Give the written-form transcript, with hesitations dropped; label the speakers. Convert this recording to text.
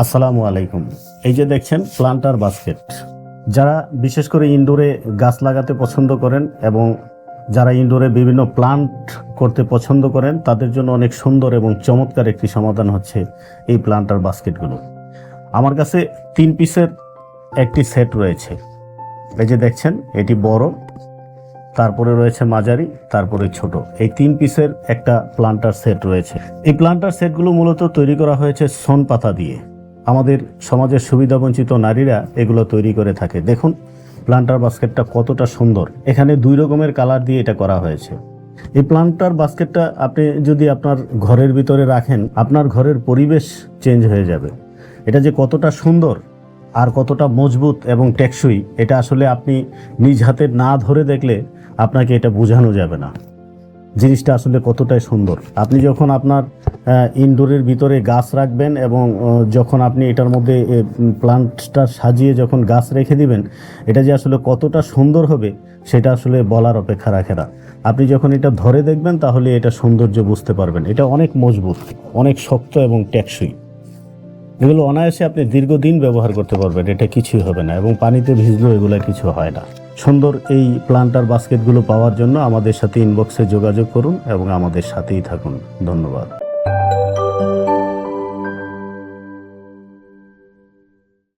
Speaker 1: আসসালামু আলাইকুম। এই যে দেখছেন প্লান্টার বাস্কেট, যারা বিশেষ করে ইনডোরে গাছ লাগাতে পছন্দ করেন এবং যারা ইনডোরে বিভিন্ন প্লান্ট করতে পছন্দ করেন তাদের জন্য অনেক সুন্দর এবং চমৎকার একটি সমাধান হচ্ছে এই প্লান্টার বাস্কেটগুলো। আমার কাছে 3 পিসের একটি সেট রয়েছে। এই যে দেখছেন, এটি বড়, তারপরে রয়েছে মাঝারি, তারপরে ছোট। এই 3 পিসের একটা প্লান্টার সেট রয়েছে। এই প্লান্টার সেটগুলো মূলত তৈরি করা হয়েছে শন পাতা দিয়ে। আমাদের সমাজের সুবিধাবঞ্চিত নারীরা এগুলো তৈরি করে থাকে। দেখুন প্লান্টার বাস্কেটটা কতটা সুন্দর। এখানে 2 রকমের কালার দিয়ে এটা করা হয়েছে। এই প্লান্টার বাস্কেটটা আপনি যদি আপনার ঘরের ভিতরে রাখেন, আপনার ঘরের পরিবেশ চেঞ্জ হয়ে যাবে। এটা যে কতটা সুন্দর আর কতটা মজবুত এবং টেকসই, এটা আসলে আপনি নিজ হাতে না ধরে দেখলে আপনাকে এটা বোঝানো যাবে না জিনিসটা আসলে কতটাই সুন্দর। আপনি যখন আপনার ইনডোরের ভিতরে গাছ রাখবেন এবং যখন আপনি এটার মধ্যে প্লান্টটা সাজিয়ে যখন গাছ রেখে দিবেন, এটা যে আসলে কতটা সুন্দর হবে সেটা আসলে বলার অপেক্ষা রাখে না। আপনি যখন এটা ধরে দেখবেন তাহলে এটা সৌন্দর্য বুঝতে পারবেন। এটা অনেক মজবুত, অনেক শক্ত এবং টেকসই। এগুলো অনায়াসে আপনি দীর্ঘদিন ব্যবহার করতে পারবেন, এটা কিছুই হবে না এবং পানিতে ভিজলেও এগুলো কিছু হয় না। সুন্দর এই প্লান্টার বাস্কেটগুলো পাওয়ার জন্য আমাদের সাথে ইনবক্সে যোগাযোগ করুন এবং আমাদের সাথেই থাকুন। ধন্যবাদ।